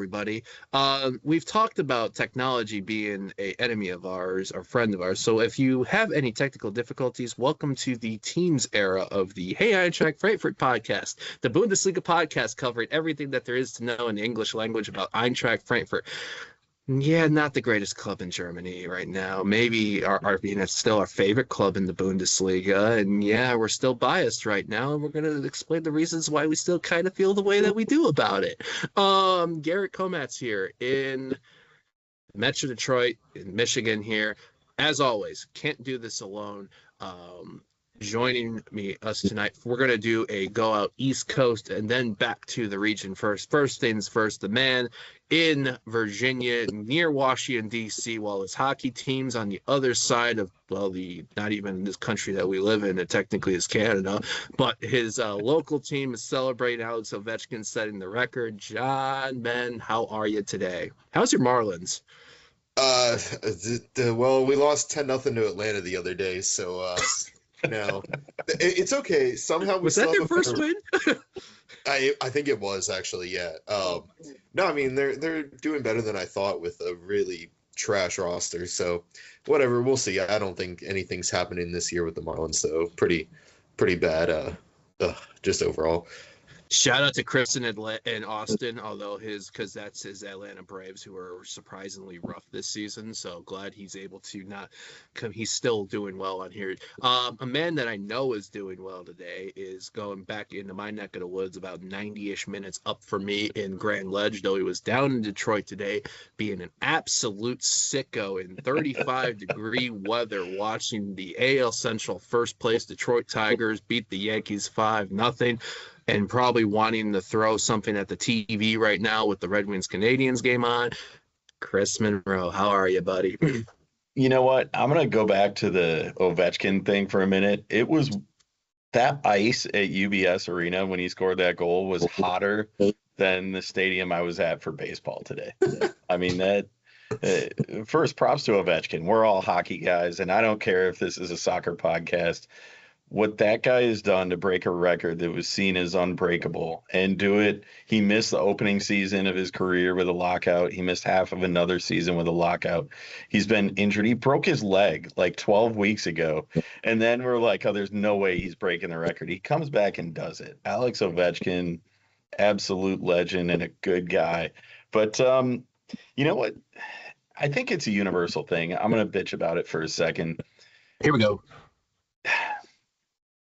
everybody. We've talked about technology being an enemy of ours, or friend of ours. So if you have any technical difficulties, welcome to the Teams era of the Hey Eintracht Frankfurt podcast, the Bundesliga podcast covering everything that there is to know in the English language about Eintracht Frankfurt. Yeah, not the greatest club in Germany right now. Maybe it's still our favorite club in the Bundesliga. And yeah, we're still biased right now. And we're going to explain the reasons why we still kind of feel the way that we do about it. Garret Komatz here in Metro Detroit, in Michigan here. As always, can't do this alone. Joining us tonight, we're going to do a go out East Coast and then back to the region first. First things first, the man in Virginia near Washington, D.C., while his hockey team's on the other side of, well, not even this country that we live in, it technically is Canada, but his local team is celebrating Alex Ovechkin setting the record. John, Ben, how are you today? How's your Marlins? Well, we lost 10-0 to Atlanta the other day, so no, it's okay. Somehow was that their first win? I think it was actually, yeah. No, I mean they're doing better than I thought with a really trash roster. So whatever, we'll see. I don't think anything's happening this year with the Marlins, so pretty bad. Just overall. Shout out to Chris in Austin, although because that's his Atlanta Braves, who are surprisingly rough this season. So glad he's able to not come. He's still doing well on here. A man that I know is doing well today is going back into my neck of the woods, about 90-ish minutes up for me in Grand Ledge, though he was down in Detroit today, being an absolute sicko in 35-degree weather, watching the AL Central first place Detroit Tigers beat the Yankees 5-0. And probably wanting to throw something at the TV right now with the Red Wings Canadians game on. Chris Monroe, how are you, buddy? You know what? I'm going to go back to the Ovechkin thing for a minute. It was that ice at UBS Arena when he scored that goal was hotter than the stadium I was at for baseball today. I mean, that first props to Ovechkin. We're all hockey guys, and I don't care if this is a soccer podcast. What that guy has done to break a record that was seen as unbreakable and do it. He missed the opening season of his career with a lockout. He missed half of another season with a lockout. He's been injured. He broke his leg like 12 weeks ago. And then we're like, oh, there's no way he's breaking the record. He comes back and does it. Alex Ovechkin, absolute legend and a good guy. But you know what? I think it's a universal thing. I'm going to bitch about it for a second. Here we go.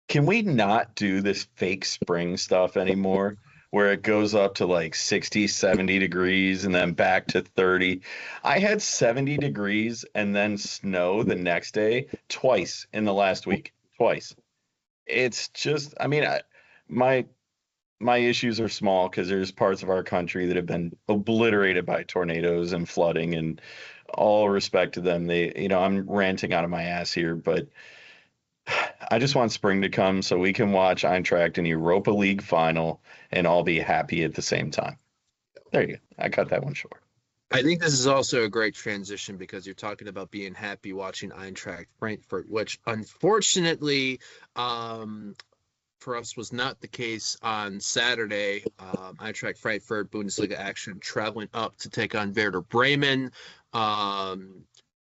Can we not do this fake spring stuff anymore where it goes up to like 60, 70 degrees and then back to 30? I had 70 degrees and then snow the next day twice in the last week. Twice. It's just, I mean, my issues are small because there's parts of our country that have been obliterated by tornadoes and flooding, and all respect to them. I'm ranting out of my ass here, but I just want spring to come so we can watch Eintracht in Europa League final and all be happy at the same time. There you go. I cut that one short. I think this is also a great transition because you're talking about being happy watching Eintracht Frankfurt, which unfortunately for us was not the case on Saturday. Eintracht Frankfurt Bundesliga action traveling up to take on Werder Bremen.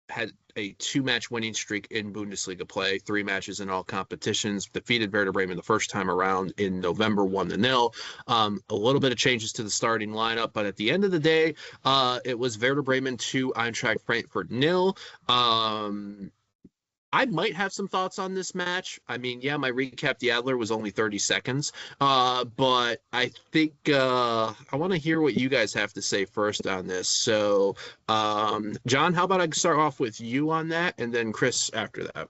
Had a 2-match winning streak in Bundesliga play, 3 matches in all competitions, defeated Werder Bremen the first time around in November 1-0. A little bit of changes to the starting lineup, but at the end of the day, it was Werder Bremen 2, Eintracht Frankfurt 0. I might have some thoughts on this match. I mean, yeah, my recap, the Adler, was only 30 seconds. But I think I want to hear what you guys have to say first on this. So, John, how about I start off with you on that, and then Chris after that?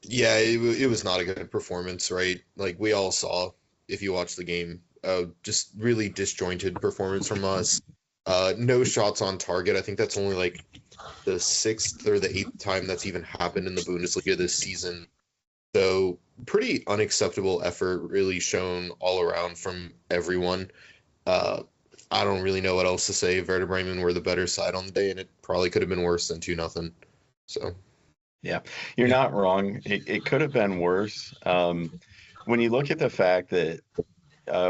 Yeah, it was not a good performance, right? Like we all saw, if you watch the game, just really disjointed performance from us. No shots on target. I think that's only like the 6th or the 8th time that's even happened in the Bundesliga this season. So pretty unacceptable effort really shown all around from everyone. I don't really know what else to say. Werder Bremen were the better side on the day, and it probably could have been worse than 2-0. So, yeah, you're not wrong. It could have been worse. When you look at the fact that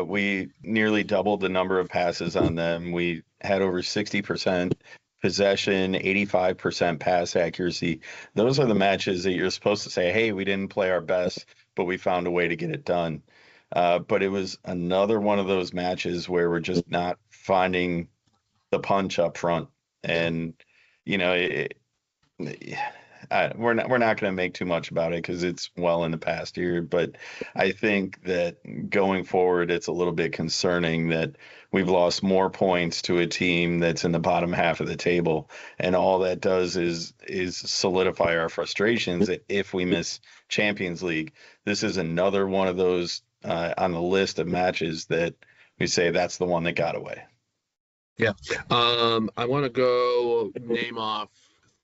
We nearly doubled the number of passes on them. We had over 60% possession, 85% pass accuracy. Those are the matches that you're supposed to say, hey, we didn't play our best, but we found a way to get it done. But it was another one of those matches where we're just not finding the punch up front. And, you know, we're not going to make too much about it because it's well in the past year. But I think that going forward, it's a little bit concerning that we've lost more points to a team that's in the bottom half of the table, and all that does is solidify our frustrations. If we miss Champions League, this is another one of those on the list of matches that we say that's the one that got away. Yeah. I want to go name off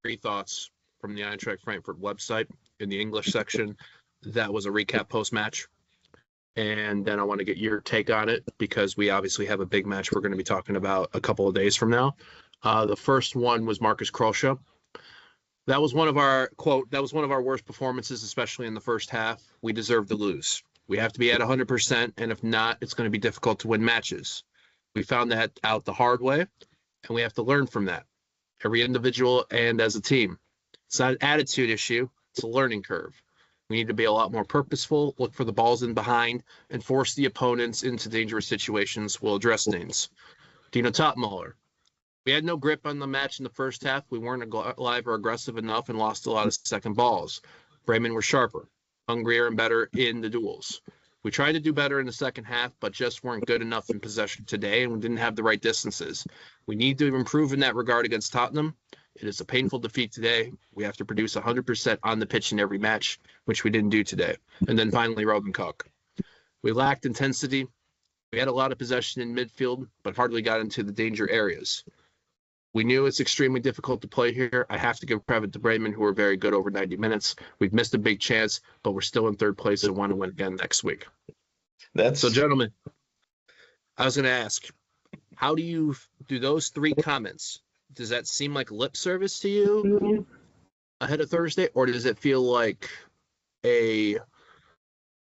3 thoughts from the Eintracht Frankfurt website in the English section. That was a recap post-match. And then I want to get your take on it because we obviously have a big match we're going to be talking about a couple of days from now. The first one was Marcus Krosche. That was one of our, quote, that was one of our worst performances, especially in the first half. We deserve to lose. We have to be at 100%, and if not, it's going to be difficult to win matches. We found that out the hard way, and we have to learn from that, every individual and as a team. It's not an attitude issue. It's a learning curve. We need to be a lot more purposeful, look for the balls in behind, and force the opponents into dangerous situations. We'll address things. Dino Topmuller. We had no grip on the match in the first half. We weren't alive or aggressive enough and lost a lot of second balls. Bremen were sharper, hungrier, and better in the duels. We tried to do better in the second half, but just weren't good enough in possession today, and we didn't have the right distances. We need to improve in that regard against Tottenham. It is a painful defeat today. We have to produce 100% on the pitch in every match, which we didn't do today. And then finally, Robin Koch. We lacked intensity. We had a lot of possession in midfield, but hardly got into the danger areas. We knew it's extremely difficult to play here. I have to give credit to Bremen, who were very good over 90 minutes. We've missed a big chance, but we're still in third place and want to win again next week. So, gentlemen, I was going to ask, how do those 3 comments, does that seem like lip service to you ahead of Thursday, or does it feel like things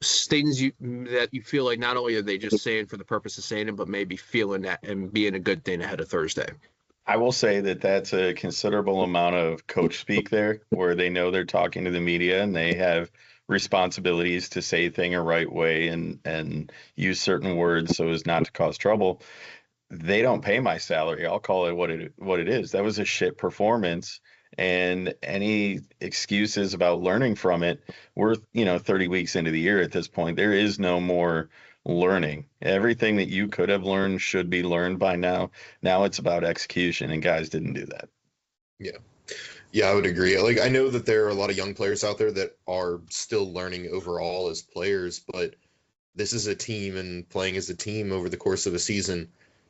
that you feel like not only are they just saying for the purpose of saying it, but maybe feeling that and being a good thing ahead of Thursday? I will say that that's a considerable amount of coach speak there, where they know they're talking to the media and they have responsibilities to say things a right way and use certain words so as not to cause trouble. They don't pay my salary. I'll call it what it is. That was a shit performance, and any excuses about learning from it, we're 30 weeks into the year at this point. There is no more learning. Everything that you could have learned should be learned by now. Now it's about execution, and guys didn't do that. Yeah, I would agree. Like, I know that there are a lot of young players out there that are still learning overall as players, but this is a team, and playing as a team over the course of a season,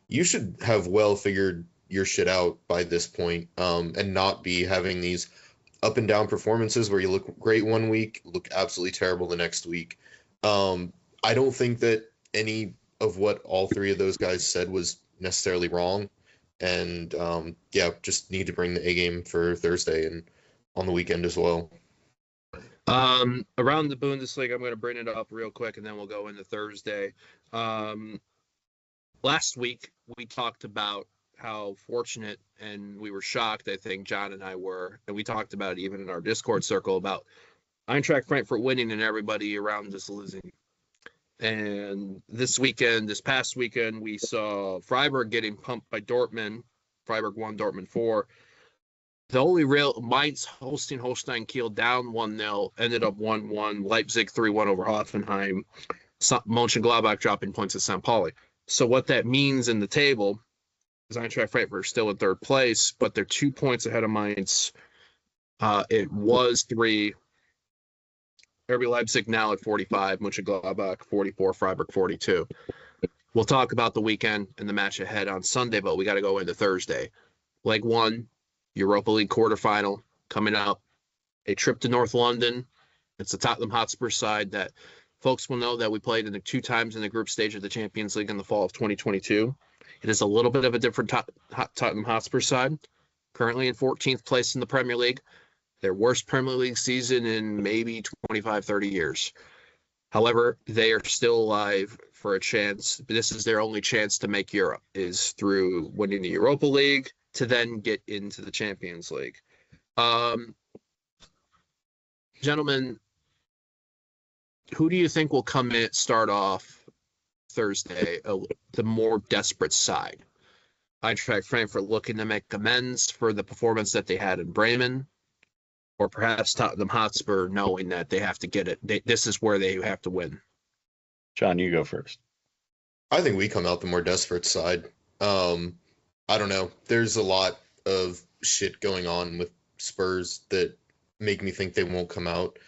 you should have well figured your shit out by this point, and not be having these up and down performances where you look great one week, look absolutely terrible the next week. I don't think that any of what all 3 of those guys said was necessarily wrong. And just need to bring the A game for Thursday and on the weekend as well. Around the Bundesliga, I'm going to bring it up real quick, and then we'll go into Thursday. Last week, we talked about how fortunate, and we were shocked, I think John and I were, and we talked about it even in our Discord circle, about Eintracht Frankfurt winning and everybody around us losing. And this past weekend, we saw Freiburg getting pumped by Dortmund. Freiburg 1, Dortmund 4. The only real Mainz hosting Holstein Kiel down 1-0, ended up 1-1. Leipzig 3-1 over Hoffenheim. Mönchengladbach dropping points at St. Pauli. So what that means in the table is Eintracht Frankfurt still in third place, but they're 2 points ahead of Mainz. It was 3. RB Leipzig now at 45, Mönchengladbach 44, Freiburg 42. We'll talk about the weekend and the match ahead on Sunday, but we got to go into Thursday. Leg 1, Europa League quarterfinal coming up. A trip to North London. It's the Tottenham Hotspur side that folks will know that we played in 2 times in the group stage of the Champions League in the fall of 2022. It is a little bit of a different Tottenham Hotspur side. Currently in 14th place in the Premier League. Their worst Premier League season in maybe 25, 30 years. However, they are still alive for a chance. This is their only chance to make Europe, is through winning the Europa League to then get into the Champions League. Gentlemen, who do you think will come in, start off Thursday, the more desperate side? Eintracht Frankfurt looking to make amends for the performance that they had in Bremen, or perhaps Tottenham Hotspur knowing that they have to get it. This is where they have to win. John, you go first. I think we come out the more desperate side. I don't know. There's a lot of shit going on with Spurs that make me think they won't come out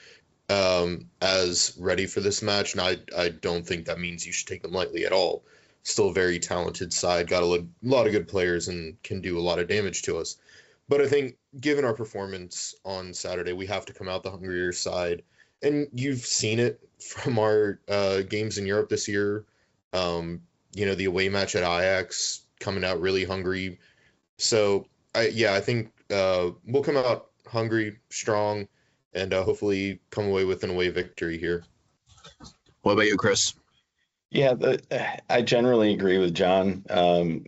as ready for this match. And I don't think that means you should take them lightly at all. Still a very talented side, got a lot of good players and can do a lot of damage to us. But I think given our performance on Saturday, we have to come out the hungrier side. And you've seen it from our games in Europe this year. The away match at Ajax, coming out really hungry. So, I think we'll come out hungry, strong, and hopefully come away with an away victory here. What about you, Chris? Yeah, I generally agree with John.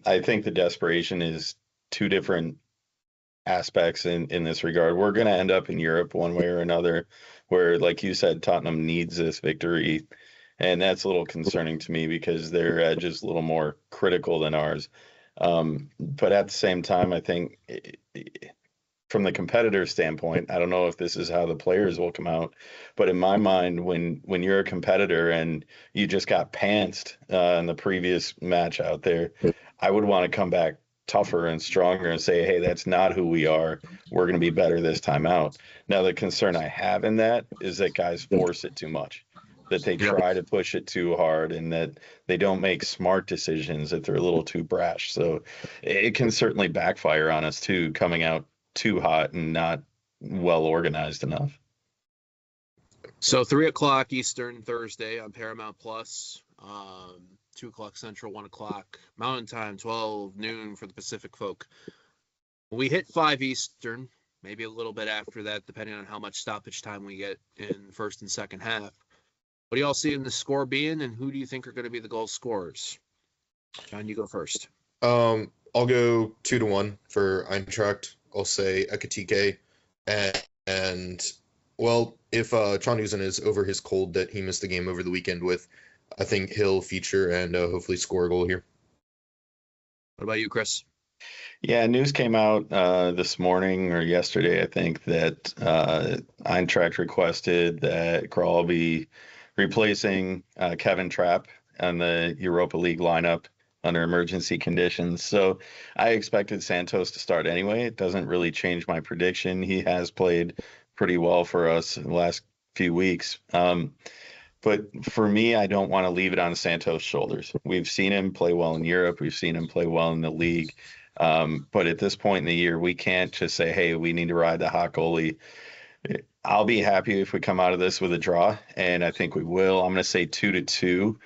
I think the desperation is two different aspects in this regard. We're going to end up in Europe one way or another, where, like you said, Tottenham needs this victory. And that's a little concerning to me because their edge is a little more critical than ours. But at the same time, I think from the competitor standpoint, I don't know if this is how the players will come out, but in my mind, when you're a competitor and you just got pantsed in the previous match out there, I would want to come back tougher and stronger and say, hey, that's not who we are. We're going to be better this time out. Now, the concern I have in that is that guys force it too much, that they try to push it too hard, and that they don't make smart decisions, that they're a little too brash. So it can certainly backfire on us too, coming out too hot and not well organized enough. So 3:00 Eastern Thursday on Paramount Plus, 2:00 Central, 1:00 Mountain Time, 12 noon for the Pacific folk. When we hit 5 Eastern, maybe a little bit after that, depending on how much stoppage time we get in first and second half. What do y'all see in the score being, and who do you think are going to be the goal scorers? John, you go first. I'll go 2-1 for Eintracht. I'll say Ekatike. And well, if Chanduzen is over his cold that he missed the game over the weekend with, I think he'll feature and hopefully score a goal here. What about you, Chris? Yeah, news came out this morning or yesterday, I think, that Eintracht requested that Kral be replacing Kevin Trapp on the Europa League lineup under emergency conditions. So I expected Santos to start anyway. It doesn't really change my prediction. He has played pretty well for us in the last few weeks. But for me, I don't want to leave it on Santos' shoulders. We've seen him play well in Europe. We've seen him play well in the league. But at this point in the year, we can't just say, hey, we need to ride the hot goalie. I'll be happy if we come out of this with a draw, and I think we will. I'm going to say 2-2.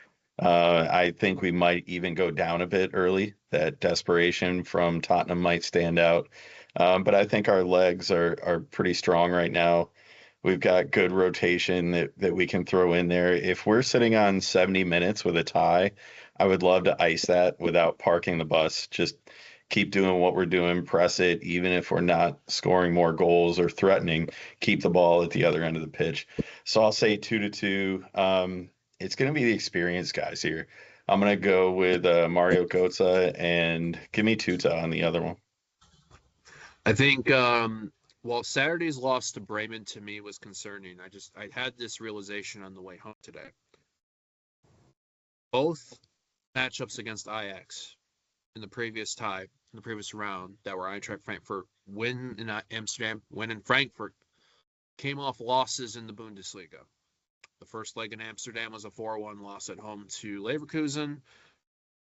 I think we might even go down a bit early. That desperation from Tottenham might stand out. But I think our legs are pretty strong right now. We've got good rotation that we can throw in there. If we're sitting on 70 minutes with a tie, I would love to ice that without parking the bus. Just keep doing what we're doing, press it, even if we're not scoring more goals or threatening, keep the ball at the other end of the pitch. So I'll say 2-2. It's going to be the experienced guys here. I'm going to go with Mario Götze and give me Tuta on the other one. I think while Saturday's loss to Bremen to me was concerning, I had this realization on the way home today. Both matchups against Ajax in the previous round that were Eintracht Frankfurt win in Amsterdam, win in Frankfurt, came off losses in the Bundesliga. The first leg in Amsterdam was a 4-1 loss at home to Leverkusen.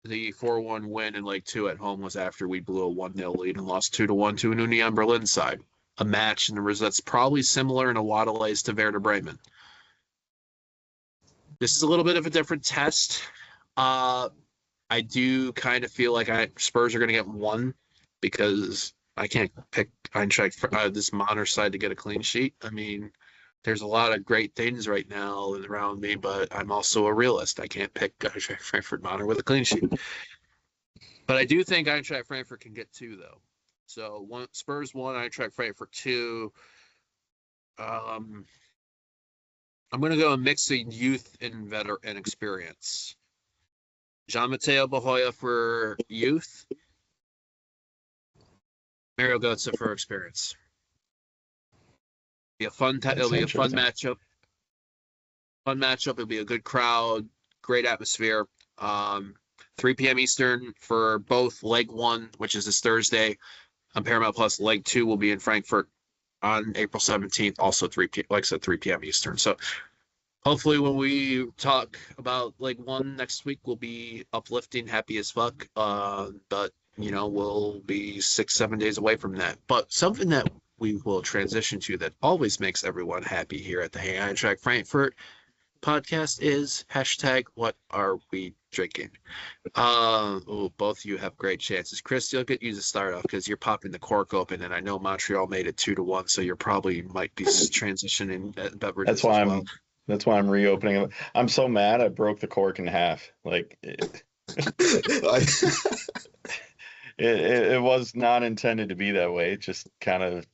The 4-1 win in leg 2 at home was after we blew a 1-0 lead and lost 2-1 to an Union Berlin side. A match that's probably similar in a lot of ways to Werder Bremen. This is a little bit of a different test. I do kind of feel like Spurs are going to get one because I can't pick Eintracht, this Männer side to get a clean sheet. I mean, There's a lot of great things right now around me, but I'm also a realist. I can't pick Eintracht Frankfurt Männer with a clean sheet. But I do think Eintracht Frankfurt can get 2, though. So Spurs 1, Eintracht Frankfurt 2. I'm going to go mixing youth and veteran experience. Jean-Mateo Bahoya for youth. Mario Götze for experience. It'll be a fun matchup. It'll be a good crowd, great atmosphere. 3 p.m. Eastern for both leg 1, which is this Thursday, on Paramount Plus. Leg 2 will be in Frankfurt on April 17th, also 3 p.m. Eastern. So hopefully when we talk about leg 1 next week, we'll be uplifting, happy as fuck. But we'll be 6-7 days away from that. But something that we will transition to that always makes everyone happy here at the Hey Eintracht Frankfurt podcast is hashtag what are we drinking. Both of you have great chances. Chris, you'll get you to start off because you're popping the cork open, and I know Montreal made it 2-1, so you're probably might be transitioning beverages. That's why I'm reopening it. I'm so mad I broke the cork in half. Like it was not intended to be that way. It's just kind of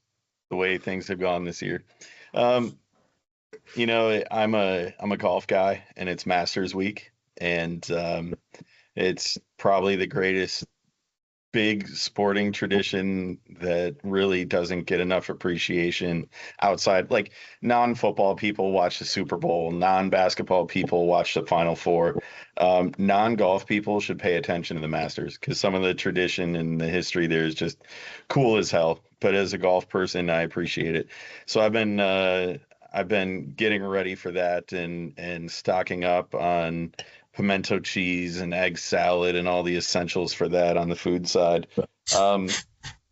the way things have gone this year. I'm a golf guy, and it's Masters week, and it's probably the greatest big sporting tradition that really doesn't get enough appreciation outside. Like, non-football people watch the Super Bowl, non-basketball people watch the Final Four. Non-golf people should pay attention to the Masters because some of the tradition and the history there is just cool as hell. But as a golf person, I appreciate it. So I've been getting ready for that and stocking up on pimento cheese and egg salad and all the essentials for that on the food side.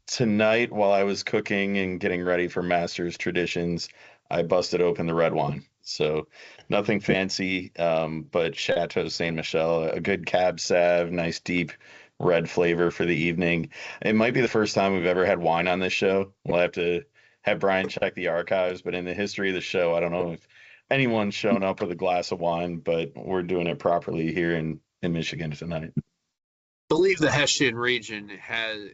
Tonight, while I was cooking and getting ready for Masters traditions, I busted open the red wine. So nothing fancy, but Chateau Saint Michel, a good Cab Sauv, nice deep red flavor for the evening. It might be the first time we've ever had wine on this show. We'll have to have Brian check the archives, but in the history of the show, I don't know if anyone's shown up with a glass of wine, but we're doing it properly here in Michigan tonight. I believe the Hessian region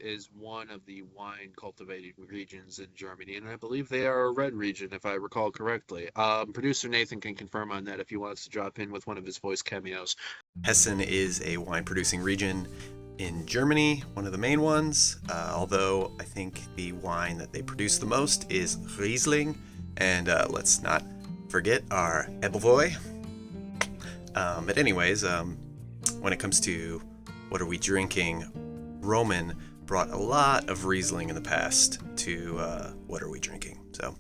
is one of the wine cultivating regions in Germany, and I believe they are a red region, if I recall correctly. Producer Nathan can confirm on that if he wants to drop in with one of his voice cameos. Hessen is a wine producing region in Germany, one of the main ones, although I think the wine that they produce the most is Riesling, and let's not forget our Bembelboi. But anyways, when it comes to what are we drinking, Roman brought a lot of Riesling in the past to what are we drinking. So,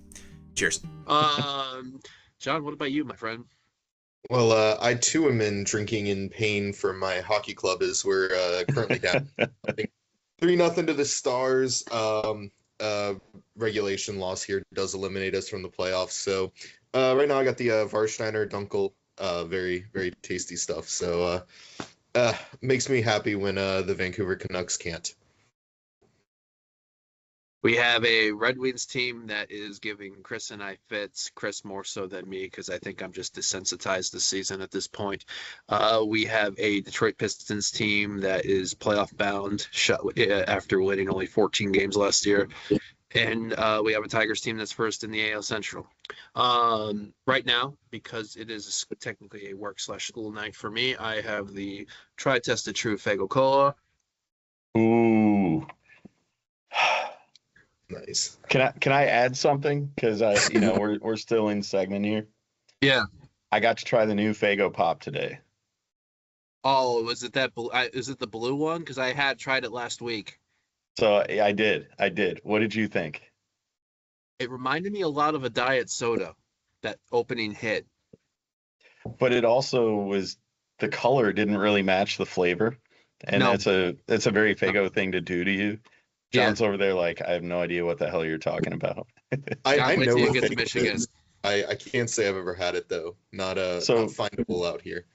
cheers. John, what about you, my friend? Well, I too am in drinking in pain for my hockey club as we're currently down. I think 3-0 to the Stars. Regulation loss here does eliminate us from the playoffs. So right now I got the Warsteiner Dunkel, very, very tasty stuff. So makes me happy when the Vancouver Canucks can't. We have a Red Wings team that is giving Chris and I fits, Chris more so than me because I think I'm just desensitized this season at this point. We have a Detroit Pistons team that is playoff bound after winning only 14 games last year. And we have a Tigers team that's first in the AL Central. Right now, because it is technically a work/school night for me, I have the Tri-Tested True Fago Cola. Ooh. Nice. Can I add something? Because we're still in segment here. Yeah. I got to try the new Fago Pop today. Oh, was it that? Is it the blue one? Because I had tried it last week. So I did. What did you think? It reminded me a lot of a diet soda, that opening hit. But it also was, the color didn't really match the flavor, and No. that's a very Fago thing to do to you. John's over there like, I have no idea what the hell you're talking about. I know you what get to Fago Michigan. is. I can't say I've ever had it though. Not findable out here.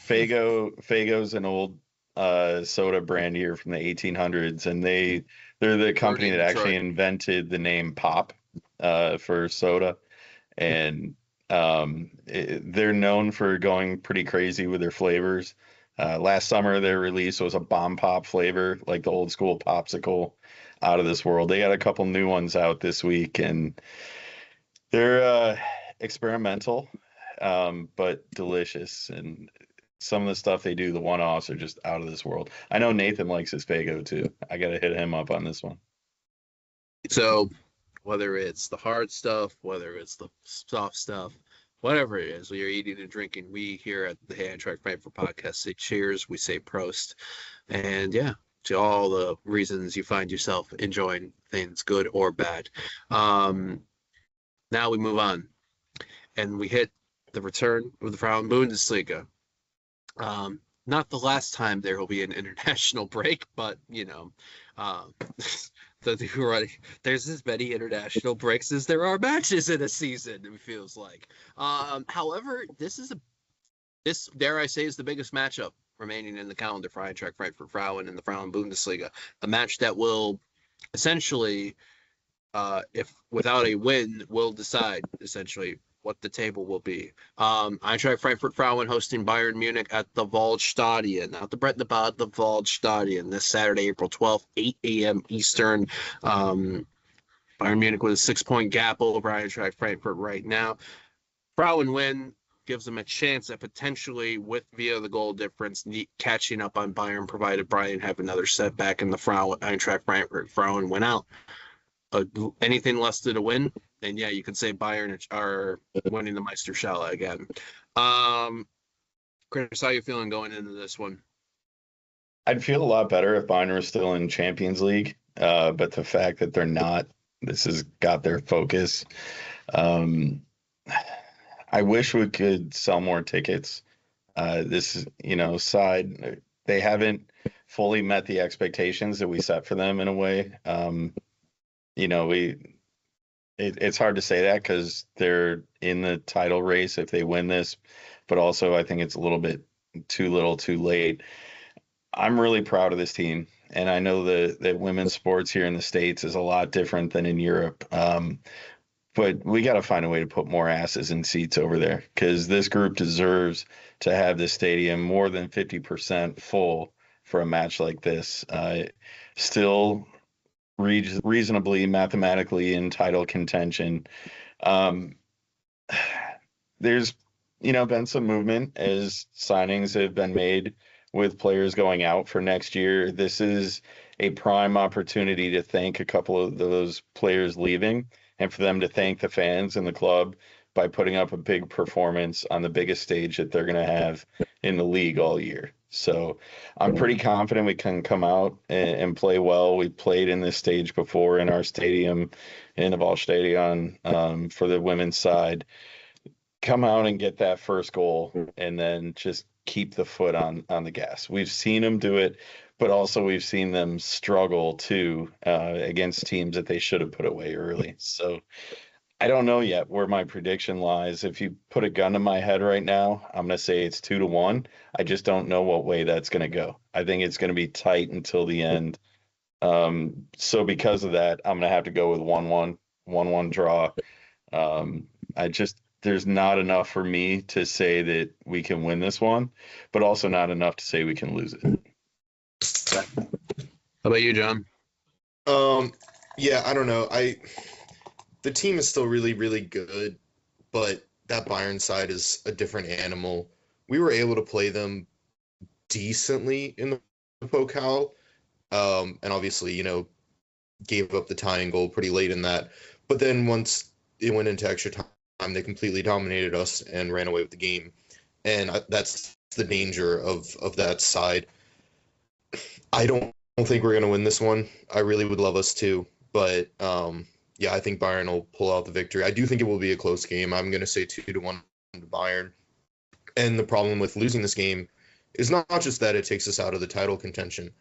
Fago's an old soda brand here from the 1800s, and they're the company that actually invented the name pop for soda. and they're known for going pretty crazy with their flavors. Last summer, their release was a bomb pop flavor, like the old school popsicle, out of this world. They got a couple new ones out this week, and they're experimental, but delicious. And some of the stuff they do, the one-offs, are just out of this world. I know Nathan likes his Fago too. I got to hit him up on this one. So whether it's the hard stuff, whether it's the soft stuff, whatever it is, you're eating and drinking, we here at the Eintracht Frankfurt podcast say cheers, we say Prost. And yeah, to all the reasons you find yourself enjoying things, good or bad. Now we move on, and we hit the return of the Frauen Bundesliga. Not the last time there will be an international break, but there's as many international breaks as there are matches in a season, it feels like. However, this dare I say, is the biggest matchup remaining in the calendar for Eintracht Frankfurt Frauen in the Frauen Bundesliga. A match that will essentially, if without a win, will decide essentially what the table will be. Eintracht Frankfurt Frauen hosting Bayern Munich at the Waldstadion, not the Brettnabad, the Waldstadion, this Saturday, April 12th, 8 a.m. Eastern. Bayern Munich with a 6-point gap over Eintracht Frankfurt right now. Frauen win gives them a chance at potentially, via the goal difference, catching up on Bayern, provided Bayern have another setback in the Eintracht Frankfurt Frauen win out. Anything less than a win, and yeah, you could say Bayern are winning the Meisterschale again. Chris, how you feeling going into this one? I'd feel a lot better if Bayern were still in Champions League, but the fact that they're not, this has got their focus. I wish we could sell more tickets. This, side, they haven't fully met the expectations that we set for them in a way. It's hard to say that because they're in the title race if they win this, but also I think it's a little bit too little too late. I'm really proud of this team, and I know that women's sports here in the States is a lot different than in Europe, but we got to find a way to put more asses in seats over there because this group deserves to have this stadium more than 50% full for a match like this. Still reasonably mathematically in title contention. There's been some movement as signings have been made with players going out for next year. This is a prime opportunity to thank a couple of those players leaving and for them to thank the fans and the club by putting up a big performance on the biggest stage that they're going to have in the league all year. So I'm pretty confident we can come out and play well. We played in this stage before in our stadium, in the Waldstadion, for the women's side. Come out and get that first goal and then just keep the foot on the gas. We've seen them do it, but also we've seen them struggle too against teams that they should have put away early. So I don't know yet where my prediction lies. If you put a gun to my head right now, I'm going to say it's 2-1. I just don't know what way that's going to go. I think it's going to be tight until the end. So because of that, I'm going to have to go with 1-1, 1-1 draw. There's not enough for me to say that we can win this one, but also not enough to say we can lose it. How about you, John? Yeah, I don't know. The team is still really, really good, but that Bayern side is a different animal. We were able to play them decently in the Pokal, and obviously, gave up the tying goal pretty late in that. But then once it went into extra time, they completely dominated us and ran away with the game. And that's the danger of that side. I don't think we're going to win this one. I really would love us to, but yeah, I think Bayern will pull out the victory. I do think it will be a close game. I'm going to say 2-1 to Bayern. And the problem with losing this game is not just that it takes us out of the title contention.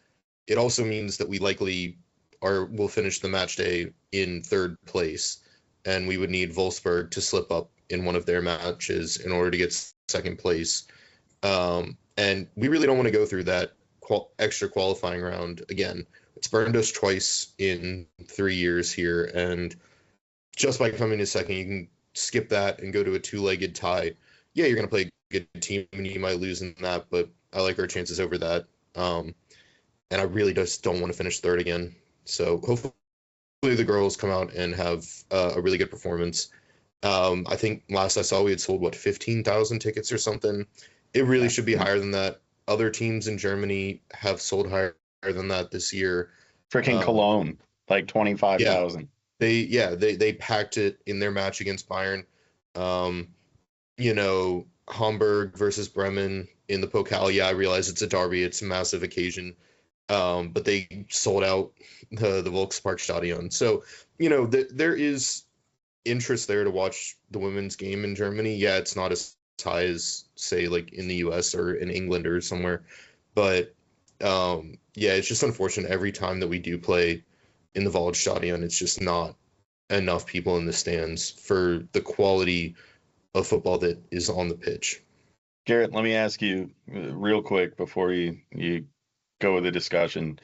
It also means that we likely will finish the match day in third place, and we would need Wolfsburg to slip up in one of their matches in order to get second place. And we really don't want to go through that extra qualifying round again. It's burned us twice in 3 years here, and just by coming to second, you can skip that and go to a two-legged tie, yeah, you're going to play a good team and you might lose in that, but I like our chances over that. And I really just don't want to finish third again. So hopefully the girls come out and have a really good performance. I think last I saw we had sold 15,000 tickets or something. It really should be higher than that. Other teams in Germany have sold higher than that this year. Freaking Cologne, like 25,000. They packed it in their match against Bayern. Hamburg versus Bremen in the Pokal. Yeah, I realize it's a derby. It's a massive occasion. But they sold out the Volksparkstadion. So, there is interest there to watch the women's game in Germany. Yeah, it's not as high as, say, like in the US or in England or somewhere. But, it's just unfortunate every time that we do play in the Waldstadion, it's just not enough people in the stands for the quality of football that is on the pitch. Garrett, let me ask you real quick before you go with the discussion.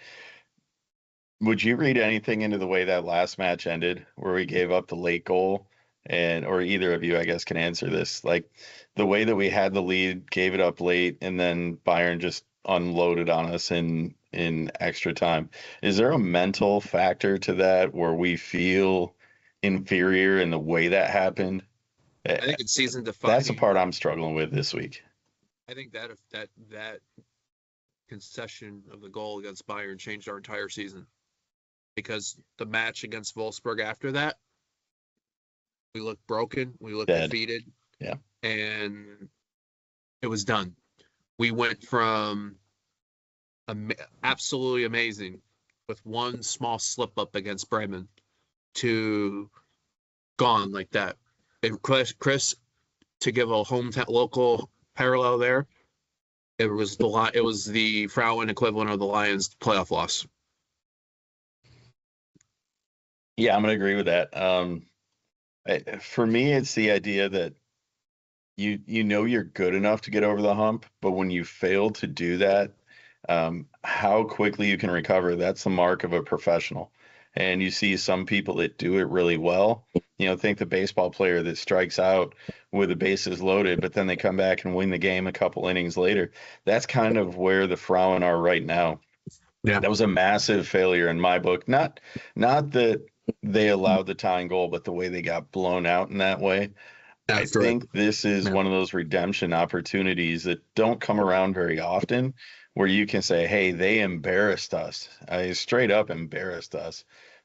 Would you read anything into the way that last match ended, where we gave up the late goal, or either of you, I guess, can answer this? Like the way that we had the lead, gave it up late, and then Bayern just unloaded on us in extra time. Is there a mental factor to that where we feel inferior in the way that happened? I think it's season defining. That's the part I'm struggling with this week. I think that concession of the goal against Bayern changed our entire season, because the match against Wolfsburg after that, we looked broken, we looked defeated, and it was done. We went from absolutely amazing with one small slip up against Bremen to gone like that. And Chris, to give a hometown local parallel there, it was the Frauen equivalent of the Lions playoff loss. Yeah, I'm gonna agree with that. For me, it's the idea that you're good enough to get over the hump, but when you fail to do that, how quickly you can recover, that's the mark of a professional. And you see some people that do it really well. Think the baseball player that strikes out with the bases loaded, but then they come back and win the game a couple innings later. That's kind of where the Frauen are right now. Yeah. That was a massive failure in my book. Not that they allowed the tying goal, but the way they got blown out in that way. I think this is one of those redemption opportunities that don't come around very often, where you can say, hey, they embarrassed us. Straight up embarrassed us.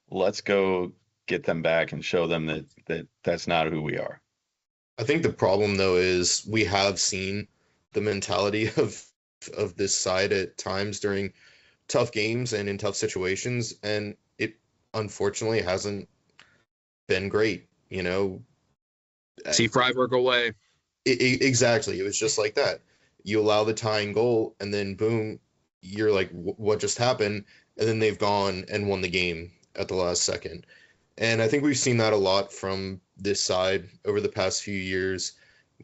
Let's go get them back and show them that's not who we are. I think the problem, though, is we have seen the mentality of this side at times during tough games and in tough situations, and it unfortunately hasn't been great. See Freiburg away. Exactly. It was just like that. You allow the tying goal, and then boom, you're like, what just happened? And then they've gone and won the game at the last second. And I think we've seen that a lot from this side over the past few years,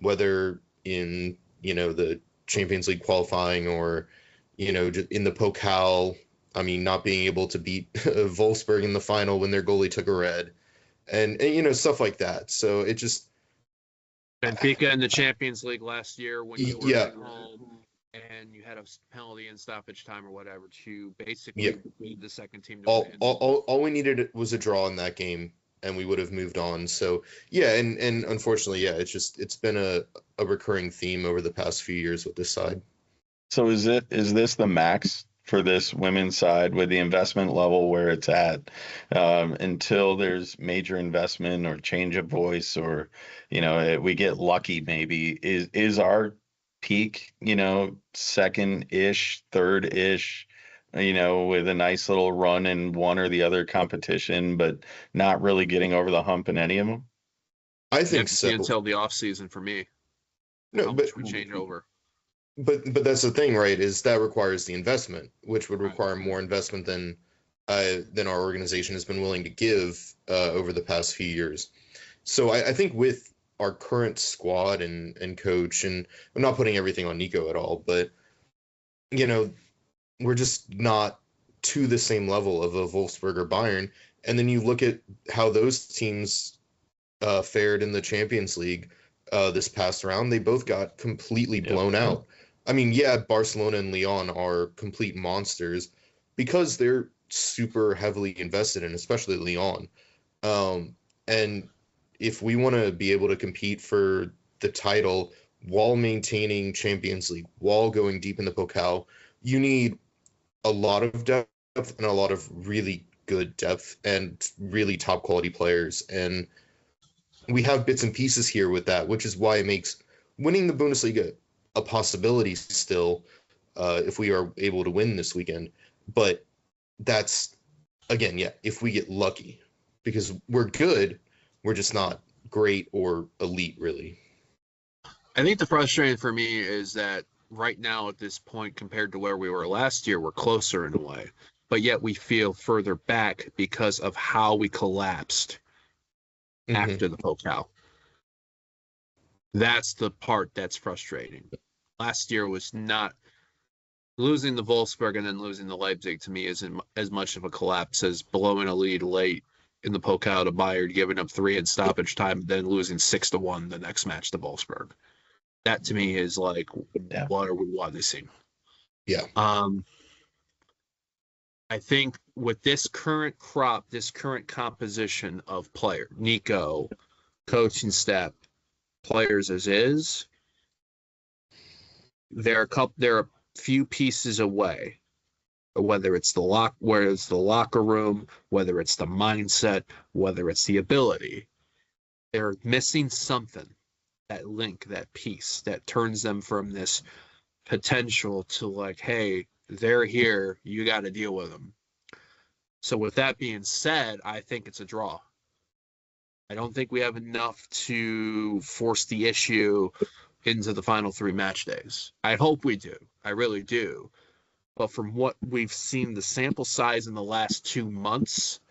whether in, the Champions League qualifying or, in the Pokal. I mean, not being able to beat Wolfsburg in the final when their goalie took a red and stuff like that. So it just, Benfica in the Champions League last year when you were at home and you had a penalty in stoppage time or whatever to basically lead the second team to win. All we needed was a draw in that game, and we would have moved on. So and unfortunately, it's been a recurring theme over the past few years with this side. So is this the max for this women's side with the investment level where it's at, until there's major investment or change of voice, or we get lucky maybe? Is our peak second-ish, third-ish, with a nice little run in one or the other competition, but not really getting over the hump in any of them? I think so. Until the off season for me. No, but we change over. But that's the thing, right? Is that requires the investment, which would require more investment than our organization has been willing to give over the past few years. So I think with our current squad and coach, and I'm not putting everything on Nico at all, but we're just not to the same level of a Wolfsburg or Bayern. And then you look at how those teams fared in the Champions League this past round. They both got completely blown out. I mean, yeah, Barcelona and Lyon are complete monsters because they're super heavily invested in, especially Lyon. And if we want to be able to compete for the title while maintaining Champions League, while going deep in the Pokal, you need a lot of depth and a lot of really good depth and really top quality players. And we have bits and pieces here with that, which is why it makes winning the Bundesliga a possibility still, if we are able to win this weekend. But that's, again, yeah, if we get lucky, because we're good, we're just not great or elite, really. I think the frustrating for me is that right now at this point, compared to where we were last year, we're closer in a way, but yet we feel further back because of how we collapsed after the Pokal. That's the part that's frustrating. Last year was not losing the Wolfsburg and then losing the Leipzig, to me, isn't as much of a collapse as blowing a lead late in the Pokal to Bayern, giving up 3 in stoppage time, then losing 6-1 the next match to Wolfsburg. That to me is like, what are we witnessing? Yeah. I think with this current crop, this current composition of player, Nico, coaching staff, players as is, they're a few pieces away. Whether it's the locker room, whether it's the mindset, whether it's the ability, they're missing something. That link, that piece that turns them from this potential to like, hey, they're here, you got to deal with them. So with that being said, I think it's a draw. I don't think we have enough to force the issue into the final 3 match days. I hope we do. I really do. But from what we've seen, the sample size in the last 2 months,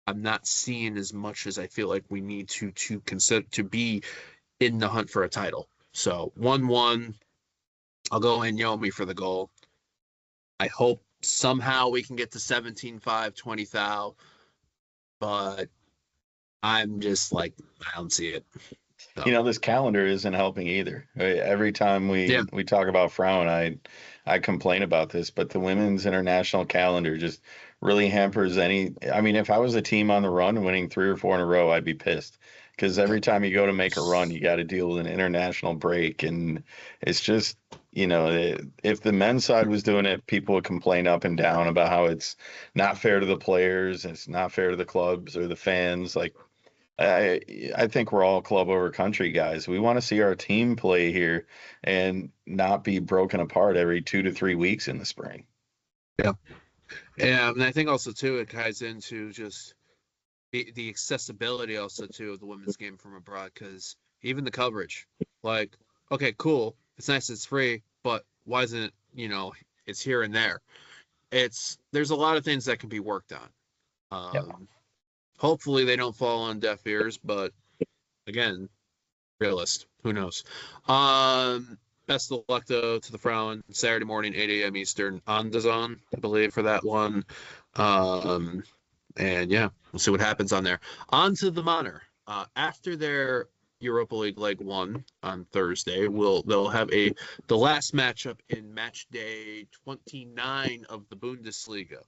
I'm not seeing as much as I feel like we need to consider to be in the hunt for a title. So 1-1, I'll go in Yomi for the goal. I hope somehow we can get to 17-5, 20 thou, but I'm just like, I don't see it. So. You know, this calendar isn't helping either. Every time we talk about Frauen, I complain about this, but the women's international calendar just really hampers any. I mean, if I was a team on the run winning 3 or 4 in a row, I'd be pissed. Because every time you go to make a run, you got to deal with an international break. And it's just, you know, if the men's side was doing it, people would complain up and down about how it's not fair to the players, it's not fair to the clubs or the fans. Like, I think we're all club over country guys. We want to see our team play here and not be broken apart every 2 to 3 weeks in the spring. Yeah. Yeah. And I think also, too, it ties into just the accessibility also too of the women's game from abroad, because even the coverage, like, okay, cool, it's nice, it's free, but why isn't it, you know, it's here and there. There's a lot of things that can be worked on. Hopefully they don't fall on deaf ears, but again, realist, who knows. Best of luck though to the Frauen, Saturday morning, 8 a.m. Eastern on DAZN, I believe, for that one. And yeah, we'll see what happens on there. On to the Männer. After their Europa League leg 1 on Thursday, they'll have the last matchup in match day 29 of the Bundesliga.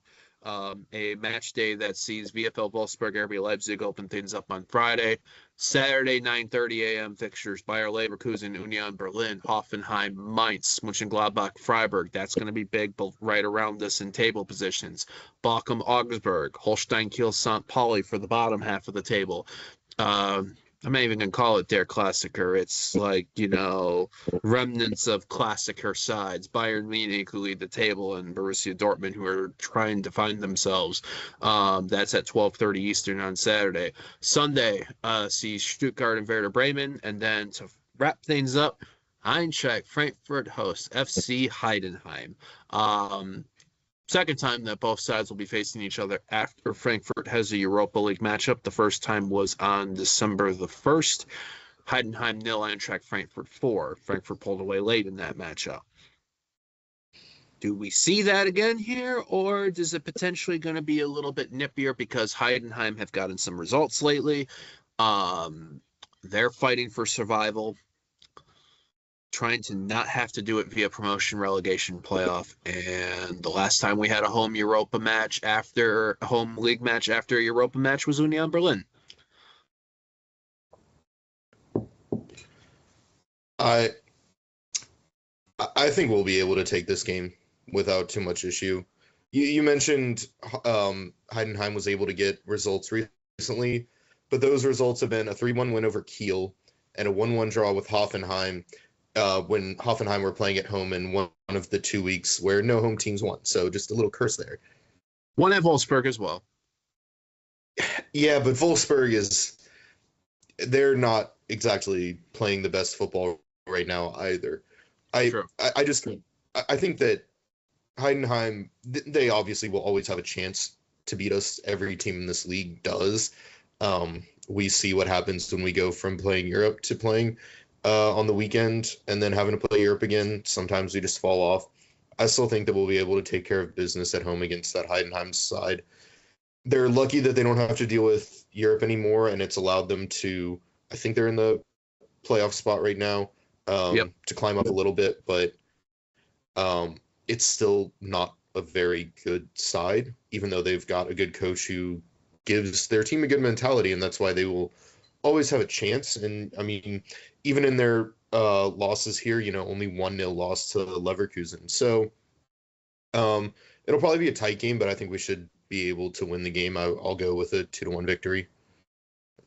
A match day that sees VfL Wolfsburg, RB Leipzig open things up on Friday. Saturday, 9:30 a.m. fixtures: Bayer Leverkusen, Union Berlin, Hoffenheim, Mainz, Mönchengladbach, Freiburg. That's going to be big, but right around us in table positions. Bochum, Augsburg, Holstein Kiel, St. Pauli for the bottom half of the table. I'm not even going to call it their Klassiker. It's like, you know, remnants of Klassiker sides. Bayern Munich, who lead the table, and Borussia Dortmund, who are trying to find themselves. That's at 12:30 Eastern on Saturday. Sunday sees Stuttgart and Werder Bremen. And then to wrap things up, Eintracht Frankfurt hosts FC Heidenheim. Second time that both sides will be facing each other after Frankfurt has a Europa League matchup. The first time was on December the 1st. Heidenheim 0, Eintracht Frankfurt 4. Frankfurt pulled away late in that matchup. Do we see that again here, or is it potentially going to be a little bit nippier because Heidenheim have gotten some results lately? They're fighting for survival, trying to not have to do it via promotion, relegation, playoff. And the last time we had a home Europa match after a home league match after a Europa match was Union Berlin. I think we'll be able to take this game without too much issue. You mentioned Heidenheim was able to get results recently, but those results have been a 3-1 win over Kiel and a 1-1 draw with Hoffenheim when Hoffenheim were playing at home in one of the 2 weeks where no home teams won. So just a little curse there. One at Wolfsburg as well. Yeah, but Wolfsburg they're not exactly playing the best football right now either. I think that Heidenheim, they obviously will always have a chance to beat us. Every team in this league does. We see what happens when we go from playing Europe to playing on the weekend and then having to play Europe again. Sometimes we just fall off. I still think that we'll be able to take care of business at home against that Heidenheim side. They're lucky that they don't have to deal with Europe anymore, and it's allowed them to, I think they're in the playoff spot right now, to climb up a little bit, but it's still not a very good side, even though they've got a good coach who gives their team a good mentality, and that's why they will always have a chance. And I mean, even in their losses here, only 1-0 loss to Leverkusen. So it'll probably be a tight game, but I think we should be able to win the game. I'll go with a 2-1 victory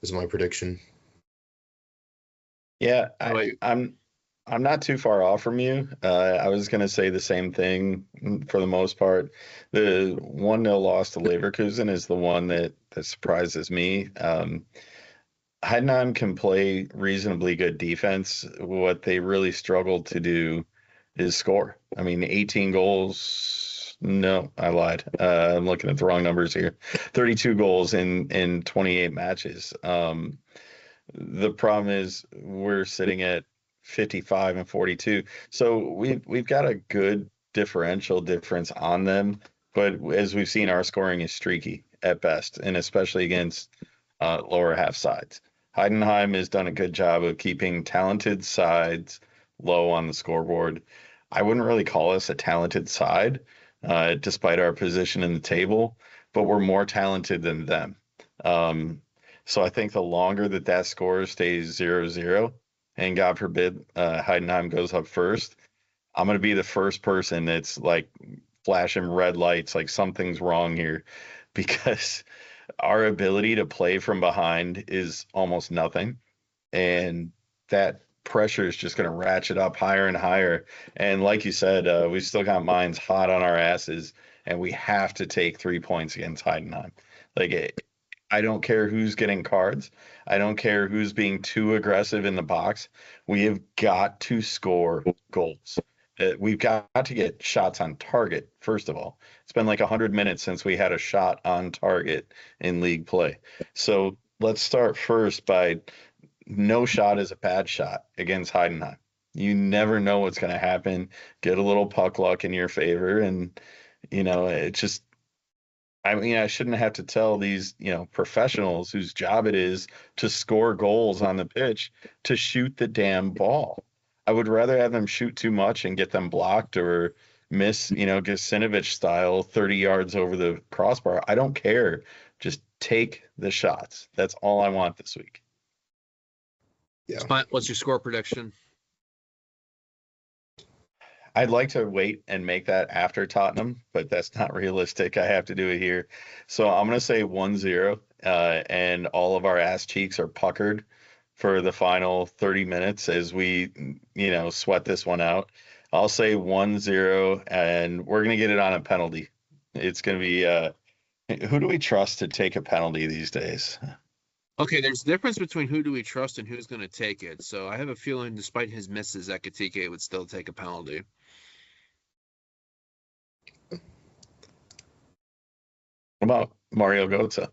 is my prediction. Yeah, I'm not too far off from you. I was going to say the same thing for the most part. The 1-0 loss to Leverkusen is the one that surprises me. Heidenheim can play reasonably good defense. What they really struggled to do is score. I mean, 18 goals. No, I lied. I'm looking at the wrong numbers here. 32 goals in 28 matches. The problem is we're sitting at 55 and 42. So we've got a good differential difference on them, but as we've seen, our scoring is streaky at best, and especially against lower half sides. Heidenheim has done a good job of keeping talented sides low on the scoreboard. I wouldn't really call us a talented side, despite our position in the table, but we're more talented than them. So I think the longer that score stays 0-0, and God forbid Heidenheim goes up first, I'm going to be the first person that's like flashing red lights, like something's wrong here, because our ability to play from behind is almost nothing. And that pressure is just going to ratchet up higher and higher. And like you said, we've still got minds hot on our asses, and we have to take 3 points against Heidenheim. I don't care who's getting cards. I don't care who's being too aggressive in the box. We have got to score goals. We've got to get shots on target, first of all. It's been like 100 minutes since we had a shot on target in league play. So let's start first by no shot is a bad shot against Heidenheim. You never know what's going to happen. Get a little puck luck in your favor. And, it's just, I shouldn't have to tell these, professionals whose job it is to score goals on the pitch to shoot the damn ball. I would rather have them shoot too much and get them blocked or miss, Gasinovich style 30 yards over the crossbar. I don't care. Just take the shots. That's all I want this week. Yeah. What's your score prediction? I'd like to wait and make that after Tottenham, but that's not realistic. I have to do it here. So I'm going to say 1-0, and all of our ass cheeks are puckered for the final 30 minutes as we, sweat this one out. I'll say 1-0, and we're going to get it on a penalty. It's going to be who do we trust to take a penalty these days? Okay, there's a difference between who do we trust and who's going to take it. So I have a feeling despite his misses, Ekitike would still take a penalty. What about Mario Götze?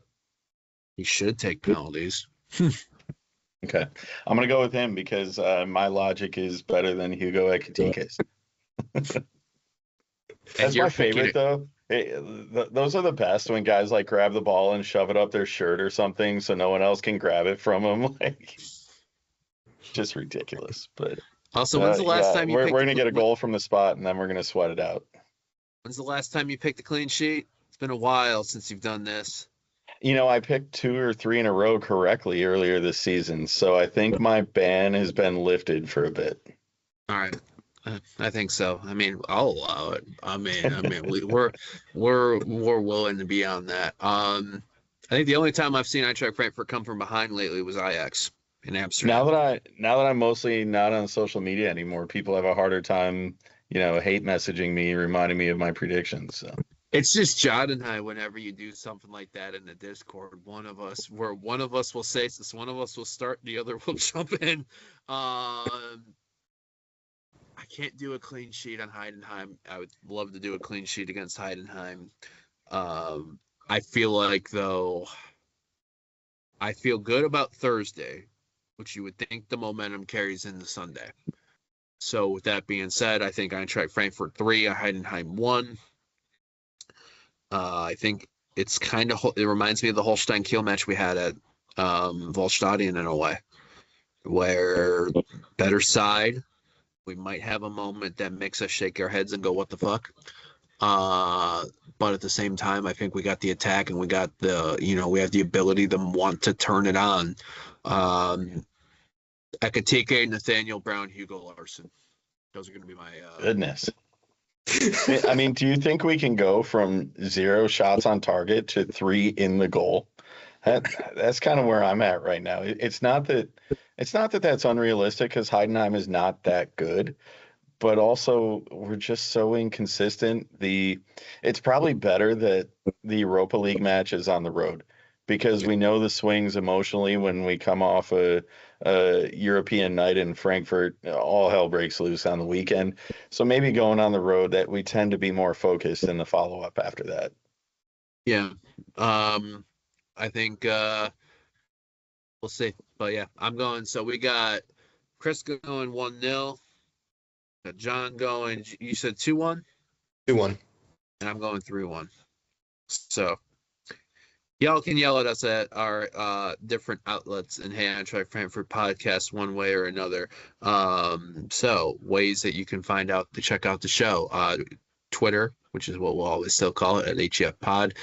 He should take penalties. Okay. I'm going to go with him because my logic is better than Hugo Ekitike's. That's my favorite, though. Those are the best when guys like grab the ball and shove it up their shirt or something so no one else can grab it from them. Like, just ridiculous. But Also, when's the last time you we're picked gonna get a goal from the spot and then we're gonna sweat it out. When's the last time you picked a clean sheet? It's been a while since you've done this. I picked 2 or 3 in a row correctly earlier this season, so I think my ban has been lifted for a bit. All right. I think so. I mean, I'll allow it. I mean, we're willing to be on that. I think the only time I've seen Eintracht Frankfurt come from behind lately was Ajax in Amsterdam. Now that I'm mostly not on social media anymore, people have a harder time, hate messaging me, reminding me of my predictions. So. It's just John and I. Whenever you do something like that in the Discord, one of us will say this, one of us will start, the other will jump in. I can't do a clean sheet on Heidenheim. I would love to do a clean sheet against Heidenheim. I feel like, though, I feel good about Thursday, which you would think the momentum carries into Sunday. So with that being said, I think Eintracht Frankfurt 3, Heidenheim 1. I think it's it reminds me of the Holstein Kiel match we had at Waldstadion in a way, where better side. We might have a moment that makes us shake our heads and go, what the fuck? But at the same time, I think we got the attack and we got we have the ability to want to turn it on. Ekatike, Nathaniel Brown, Hugo Larson. Those are going to be my... Goodness. I mean, do you think we can go from 0 shots on target to 3 in the goal? That's kind of where I'm at right now. It's not that that's unrealistic because Heidenheim is not that good, but also we're just so inconsistent. It's probably better that the Europa League match is on the road because we know the swings emotionally when we come off a European night in Frankfurt. All hell breaks loose on the weekend. So maybe going on the road, that we tend to be more focused in the follow-up after that. Yeah. I think we'll see. But yeah, I'm going. So we got Chris going 1-0. Got John going, you said 2-1? 2-1. And I'm going 3-1. So y'all can yell at us at our different outlets and Hey Eintracht Frankfurt podcast one way or another. So ways that you can find out to check out the show. Twitter, which is what we'll always still call it, at HFPod.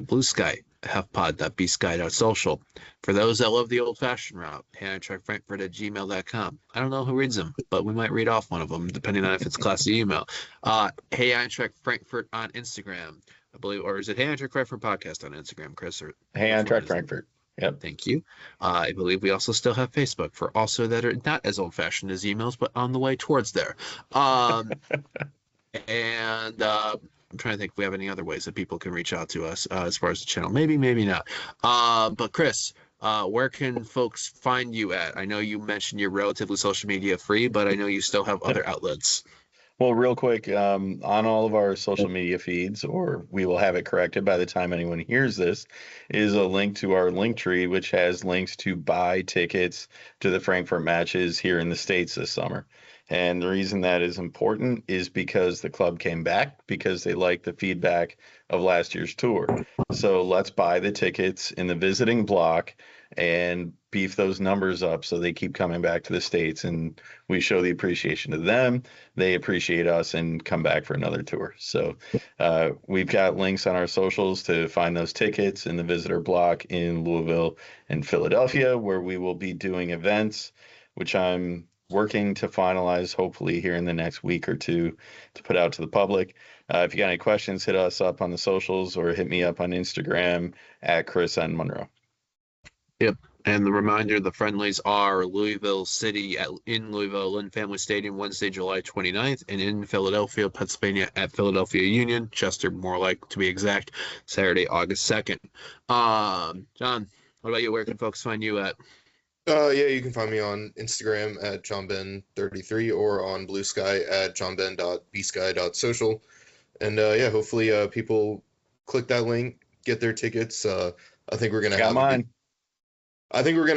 Blue Sky, hefpod.bsky.social. For those that love the old-fashioned route, heyeintrachtfrankfurt@gmail.com. I don't know who reads them, but we might read off one of them, depending on if it's classy email. Hey Eintracht Frankfurt on Instagram, I believe, or is it Hey Eintracht Frankfurt podcast on Instagram, Chris? Or Hey Eintracht Frankfurt. Yep. Thank you. I believe we also still have Facebook for also that are not as old-fashioned as emails, but on the way towards there. And I'm trying to think if we have any other ways that people can reach out to us as far as the channel. Maybe not. But Chris, where can folks find you at? I know you mentioned you're relatively social media free, but I know you still have other outlets. Well, real quick, on all of our social media feeds, or we will have it corrected by the time anyone hears this, is a link to our Linktree, which has links to buy tickets to the Frankfurt matches here in the States this summer. And the reason that is important is because the club came back because they liked the feedback of last year's tour. So let's buy the tickets in the visiting block and beef those numbers up so they keep coming back to the States, and we show the appreciation to them. They appreciate us and come back for another tour. So we've got links on our socials to find those tickets in the visitor block in Louisville and Philadelphia, where we will be doing events, which I'm working to finalize hopefully here in the next week or two to put out to the public. If you got any questions, hit us up on the socials or hit me up on Instagram at Chris N. Monroe. Yep. And the reminder, the friendlies are Louisville City in Louisville, Lynn Family Stadium, Wednesday, July 29th, and in Philadelphia, Pennsylvania at Philadelphia Union, Chester, more like to be exact, Saturday, August 2nd. John, what about you? Where can folks find you at? Yeah, you can find me on Instagram at johnben33 or on Blue Sky at johnben.bsky.social. And yeah, hopefully people click that link, get their tickets. I think we're gonna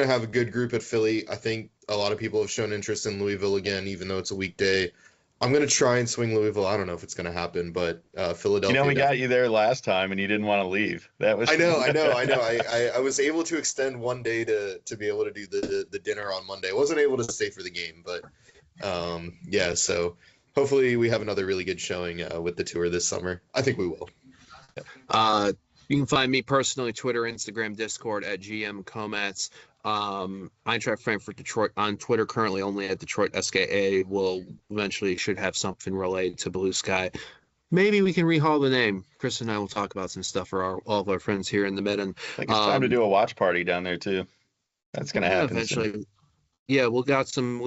have a good group at Philly. I think a lot of people have shown interest in Louisville again, even though it's a weekday. I'm gonna try and swing Louisville. I don't know if it's gonna happen, but Philadelphia. We got you there last time, and you didn't want to leave. That was. I know. I was able to extend one day to be able to do the dinner on Monday. I wasn't able to stay for the game, but yeah. So hopefully we have another really good showing with the tour this summer. I think we will. You can find me personally, Twitter, Instagram, Discord at GM Comats. Eintracht Frankfurt Detroit on Twitter, currently only at Detroit SGE. Will eventually should have something related to Blue Sky. Maybe we can rehaul the name. Chris and I will talk about some stuff for all of our friends here in the Mid. I think it's time to do a watch party down there too. That's gonna happen eventually. Soon. Yeah, we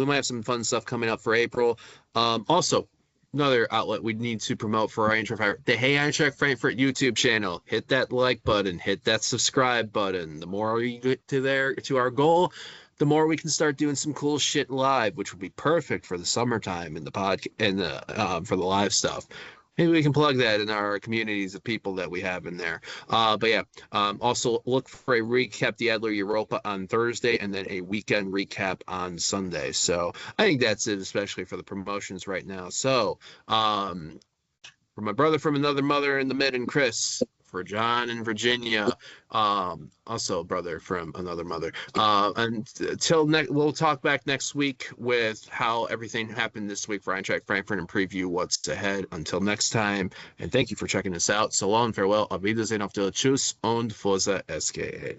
might have some fun stuff coming up for April. Also, another outlet we need to promote for our Eintracht, the Hey Eintracht Frankfurt YouTube channel. Hit that like button, hit that subscribe button. The more we get to our goal, the more we can start doing some cool shit live, which would be perfect for the summertime and the for the live stuff. Maybe we can plug that in our communities of people that we have in there. But yeah, also look for a recap the Adler Europa on Thursday and then a weekend recap on Sunday. So I think that's it, especially for the promotions right now. So for my brother from another mother in the Mid and Chris, for John and Virginia, also a brother from another mother. Until we'll talk back next week with how everything happened this week for Eintracht Frankfurt and preview what's ahead. Until next time, and thank you for checking us out. So long, farewell, auf Wiedersehen, auf der Tschüss und Fórza SGE.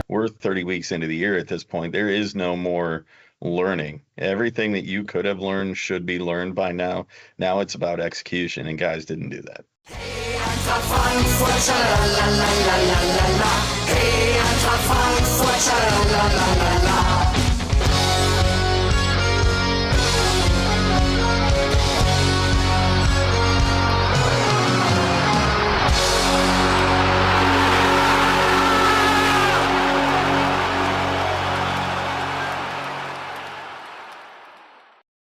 We're 30 weeks into the year at this point. There is no more learning. Everything that you could have learned should be learned by now. Now it's about execution, and guys didn't do that. Hey, Eintracht Frankfurt, la la la la la la. Hey, Eintracht Frankfurt, la la la la la.